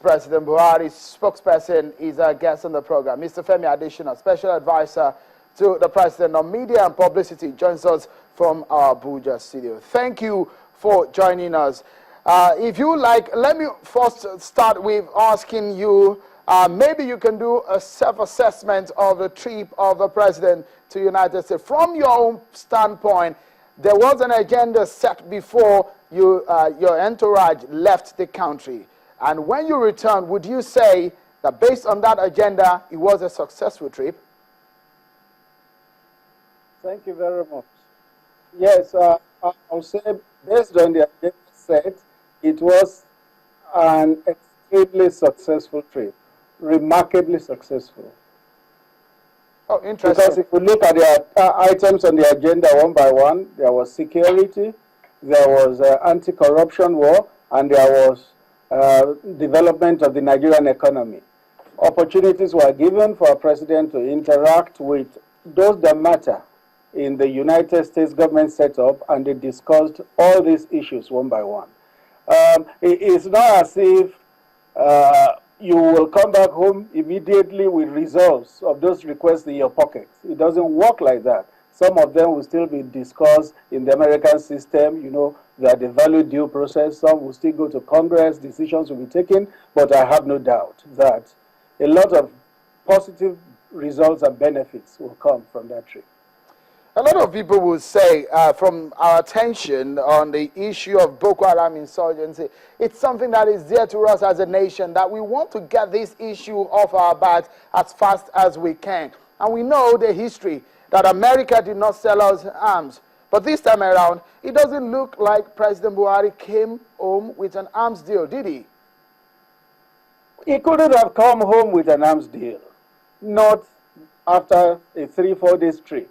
President Buhari's spokesperson is our guest on the program. Mr. Femi Adesina, Special Advisor to the President on Media and Publicity, joins us from our Abuja studio. Thank you for joining us. If you like, let me first start with asking you, maybe you can do a self-assessment of the trip of the President to the United States. From your own standpoint, there was an agenda set before your entourage left the country. And when you returned, would you say that based on that agenda, it was a successful trip? Thank you very much. Yes, I'll say based on the agenda set, it was an extremely successful trip, remarkably successful. Oh, interesting. Because if we look at the items on the agenda one by one, there was security, there was anti-corruption war, and there was development of the Nigerian economy. Opportunities were given for a president to interact with those that matter in the United States government setup, and they discussed all these issues one by one. It's not as if you will come back home immediately with results of those requests in your pockets. It doesn't work like that. Some of them will still be discussed in the American system, you know, that the value due process. Some will still go to Congress, decisions will be taken, but I have no doubt that a lot of positive results and benefits will come from that trip. A lot of people will say, from our attention on the issue of Boko Haram insurgency, it's something that is dear to us as a nation, that we want to get this issue off our backs as fast as we can. And we know the history that America did not sell us arms. But this time around, it doesn't look like President Buhari came home with an arms deal, did he? He couldn't have come home with an arms deal, not after a 3-4 days trip.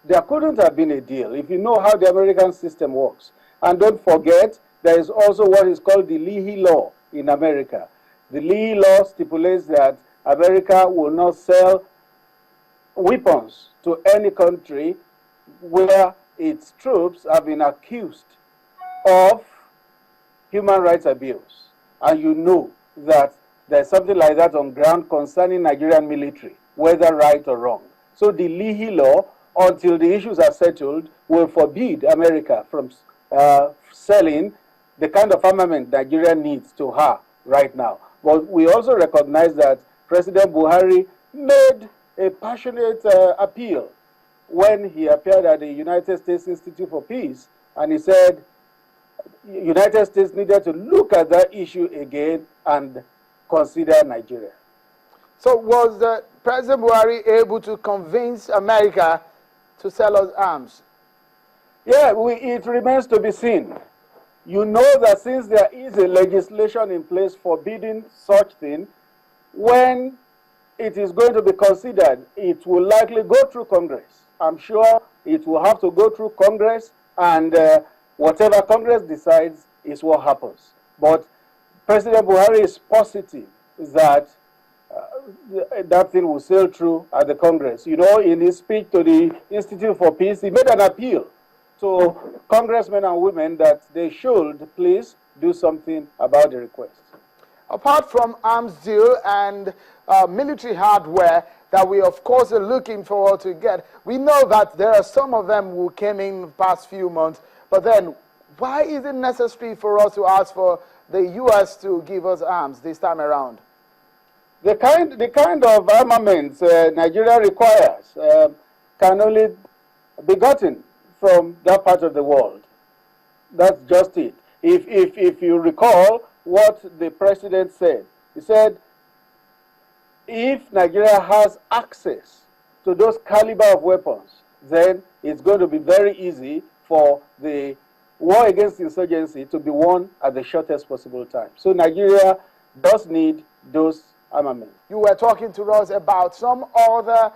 There couldn't have been a deal if you know how the American system works. And don't forget, there is also what is called the Leahy Law in America. The Leahy Law stipulates that America will not sell weapons to any country where its troops have been accused of human rights abuse. And you know that there's something like that on ground concerning Nigerian military, whether right or wrong. So the Leahy Law, until the issues are settled, will forbid America from selling the kind of armament Nigeria needs to her right now. But we also recognize that President Buhari made a passionate appeal when he appeared at the United States Institute for Peace, and he said the United States needed to look at that issue again and consider Nigeria. So was President Buhari able to convince America to sell us arms? Yeah, it remains to be seen. You know that since there is a legislation in place forbidding such thing, when it is going to be considered, it will likely go through Congress. I'm sure it will have to go through Congress, and whatever Congress decides is what happens. But President Buhari is positive that that thing will sail through at the Congress. You know, in his speech to the Institute for Peace, he made an appeal to congressmen and women that they should please do something about the request. Apart from arms deal and military hardware that we, of course, are looking forward to get, we know that there are some of them who came in the past few months. But then, why is it necessary for us to ask for the U.S. to give us arms this time around? The kind of armaments Nigeria requires can only be gotten from that part of the world. That's just it. If you recall what the president said, he said, if Nigeria has access to those caliber of weapons, then it's going to be very easy for the war against insurgency to be won at the shortest possible time. So Nigeria does need those armaments. You were talking to us about some other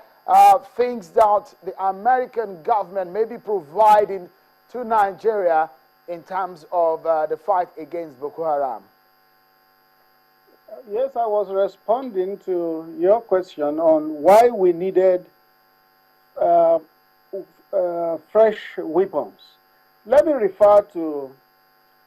things that the American government may be providing to Nigeria in terms of the fight against Boko Haram. Yes, I was responding to your question on why we needed fresh weapons. Let me refer to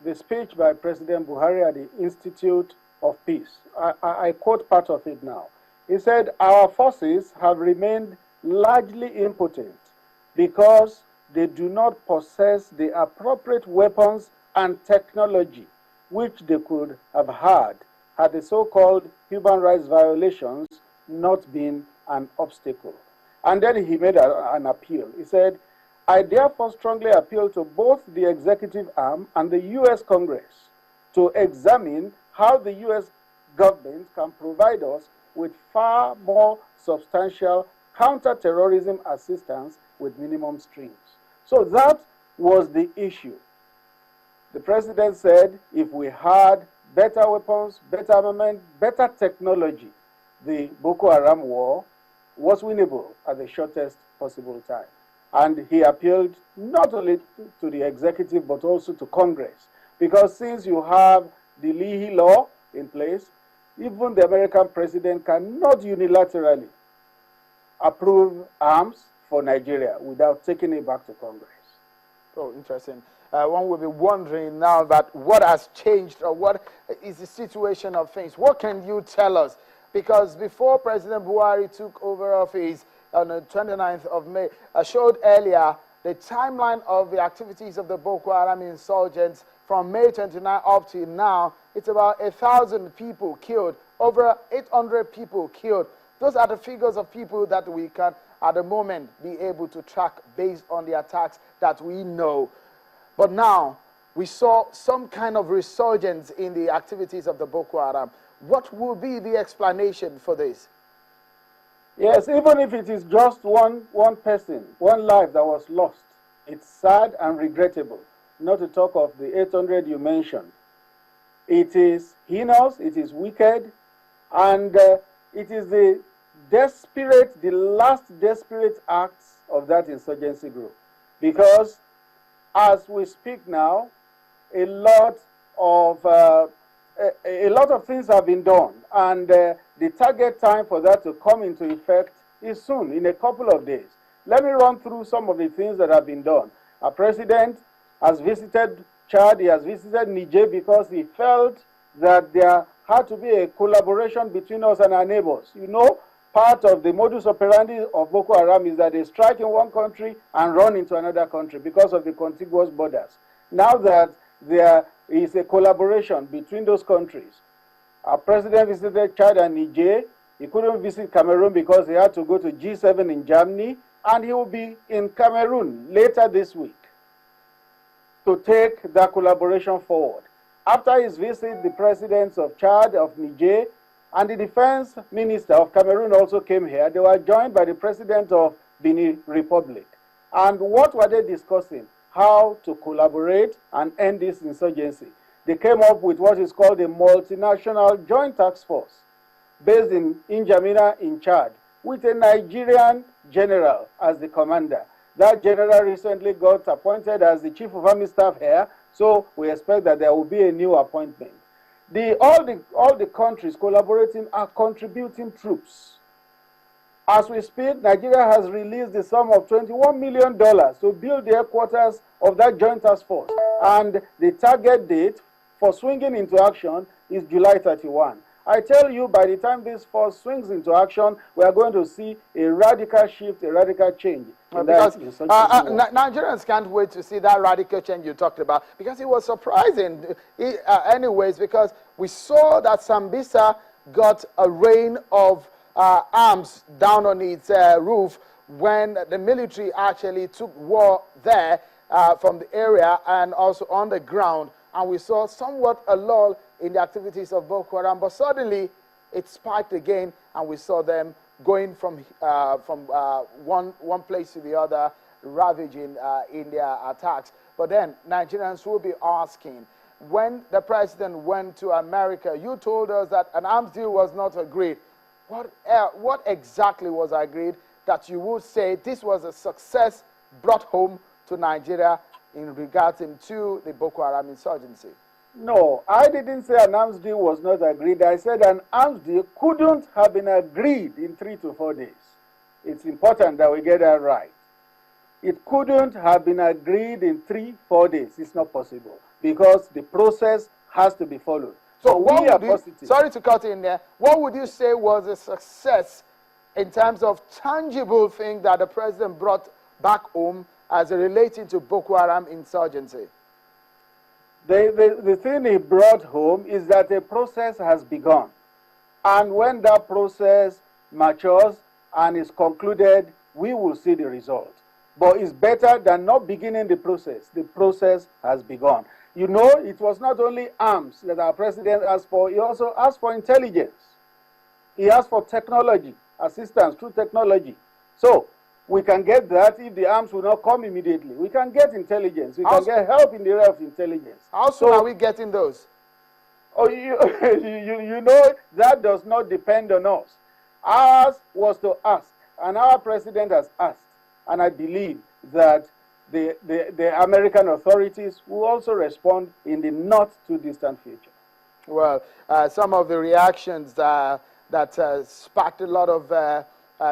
the speech by President Buhari at the Institute of peace. I quote part of it now. He said, "Our forces have remained largely impotent because they do not possess the appropriate weapons and technology which they could have had the so-called human rights violations not been an obstacle." And then he made an appeal. He said, "I therefore strongly appeal to both the executive arm and the U.S. Congress to examine how the U.S. government can provide us with far more substantial counter-terrorism assistance with minimum strings." So that was the issue. The president said if we had better weapons, better armament, better technology, the Boko Haram war was winnable at the shortest possible time. And he appealed not only to the executive but also to Congress. Because since you have the Leahy law in place, even the American president cannot unilaterally approve arms for Nigeria without taking it back to Congress. Oh, interesting. One will be wondering now that what has changed or what is the situation of things. What can you tell us? Because before President Buhari took over office on the 29th of May, I showed earlier the timeline of the activities of the Boko Haram insurgents from May 29 up to now. It's about 1,000 people killed, over 800 people killed. Those are the figures of people that we can, at the moment, be able to track based on the attacks that we know. But now, we saw some kind of resurgence in the activities of the Boko Haram. What will be the explanation for this? Yes, even if it is just one person, one life that was lost, it's sad and regrettable, not to talk of the 800 you mentioned. It is heinous, it is wicked, and it is the last desperate acts of that insurgency group. Because as we speak now, a lot of things have been done, and the target time for that to come into effect is soon, in a couple of days. Let me run through some of the things that have been done. Our president has visited Chad, he has visited Niger because he felt that there had to be a collaboration between us and our neighbors. You know, part of the modus operandi of Boko Haram is that they strike in one country and run into another country because of the contiguous borders. Now that there is a collaboration between those countries, our president visited Chad and Niger. He couldn't visit Cameroon because he had to go to G7 in Germany, and he will be in Cameroon later this week to take that collaboration forward. After his visit, the presidents of Chad, of Niger, and the defense minister of Cameroon also came here. They were joined by the president of Benin Republic. And what were they discussing? How to collaborate and end this insurgency. They came up with what is called a multinational joint task force based in N'Djamena in Chad with a Nigerian general as the commander. That general recently got appointed as the chief of army staff here, so we expect that there will be a new appointment. All the countries collaborating are contributing troops. As we speak, Nigeria has released the sum of $21 million to build the headquarters of that joint task force. And the target date for swinging into action is July 31. I tell you, by the time this force swings into action, we are going to see a radical shift, a radical change. Because Nigerians can't wait to see that radical change you talked about, because it was surprising anyways, because we saw that Sambisa got a rain of arms down on its roof when the military actually took war there from the area and also on the ground. And we saw somewhat a lull in the activities of Boko Haram, but suddenly it spiked again, and we saw them going from one place to the other, ravaging in their attacks. But then Nigerians will be asking, when the president went to America, you told us that an arms deal was not agreed. What exactly was agreed that you would say this was a success brought home to Nigeria in regards to the Boko Haram insurgency? No, I didn't say an arms deal was not agreed. I said an arms deal couldn't have been agreed in 3 to 4 days. It's important that we get that right. It couldn't have been agreed in 3 to 4 days. It's not possible because the process has to be followed. So we what are would you, positive. sorry to cut in there, what would you say was a success in terms of tangible thing that the president brought back home as relating to Boko Haram insurgency? The thing he brought home is that a process has begun. And when that process matures and is concluded, we will see the result. But it's better than not beginning the process. The process has begun. You know, it was not only arms that our president asked for, he also asked for intelligence. He asked for technology, assistance through technology. So, we can get that if the arms will not come immediately. We can get intelligence. We can get help in the area of intelligence. How soon are we getting those? Oh, you know, that does not depend on us. Ours was to ask, and our president has asked. And I believe that the American authorities will also respond in the not too distant future. Well, some of the reactions that sparked a lot of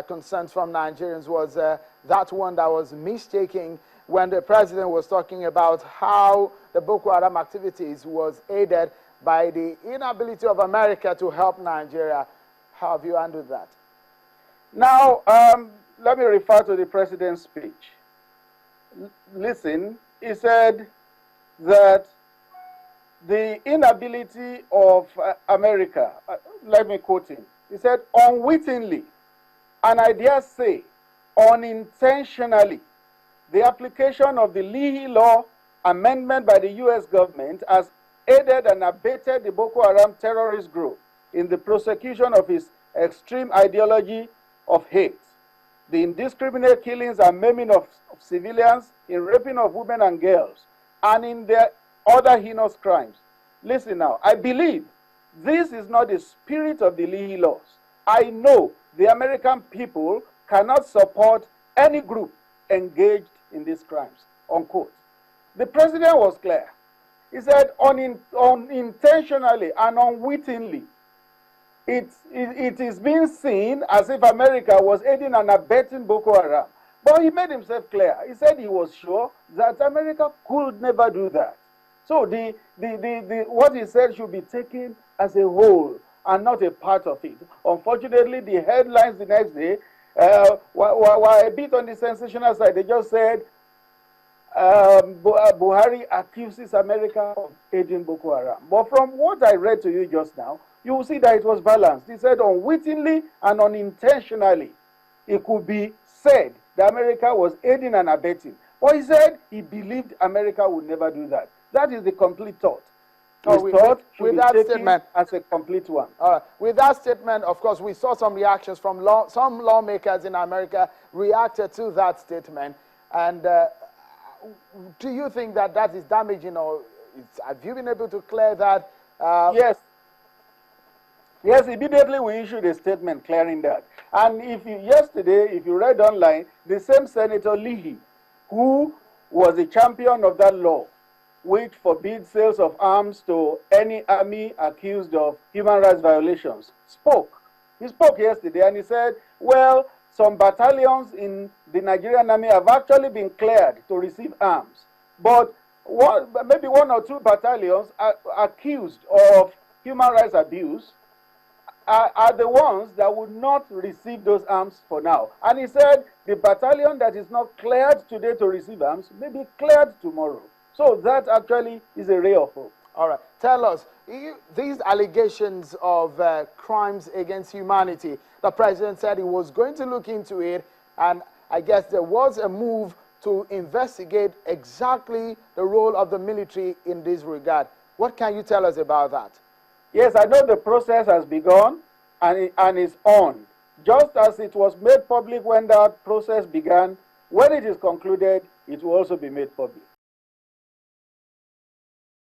concerns from Nigerians was that one that was mistaken when the president was talking about how the Boko Haram activities was aided by the inability of America to help Nigeria. How have you handled that? Now, let me refer to the president's speech. Listen, he said that the inability of America, let me quote him, he said, unwittingly, and I dare say, unintentionally, the application of the Leahy Law amendment by the U.S. government has aided and abetted the Boko Haram terrorist group in the prosecution of its extreme ideology of hate, the indiscriminate killings and maiming of civilians, in raping of women and girls, and in their other heinous crimes. Listen now, I believe this is not the spirit of the Leahy laws. I know the American people cannot support any group engaged in these crimes, unquote. The president was clear. He said unintentionally and unwittingly, it is being seen as if America was aiding and abetting Boko Haram. But he made himself clear. He said he was sure that America could never do that. So what he said should be taken as a whole and not a part of it. Unfortunately, the headlines the next day were a bit on the sensational side. They just said Buhari accuses America of aiding Boko Haram. But from what I read to you just now, you will see that it was balanced. He said unwittingly and unintentionally, it could be said that America was aiding and abetting. But he said he believed America would never do that. That is the complete thought. His thought should be taken as a complete one. With that statement, of course, we saw some reactions from some lawmakers in America reacted to that statement. And do you think that that is damaging, or have you been able to clear that? Yes. Yes, immediately we issued a statement clearing that. And yesterday, if you read online, the same Senator Leahy, who was the champion of that law, which forbids sales of arms to any army accused of human rights violations, spoke. He spoke yesterday and he said, well, some battalions in the Nigerian army have actually been cleared to receive arms. But maybe one or two battalions are accused of human rights abuse are the ones that would not receive those arms for now. And he said the battalion that is not cleared today to receive arms may be cleared tomorrow. So that actually is a ray of hope. All right. Tell us, these allegations of crimes against humanity, the president said he was going to look into it, and I guess there was a move to investigate exactly the role of the military in this regard. What can you tell us about that? Yes, I know the process has begun and is on. Just as it was made public when that process began, when it is concluded, it will also be made public.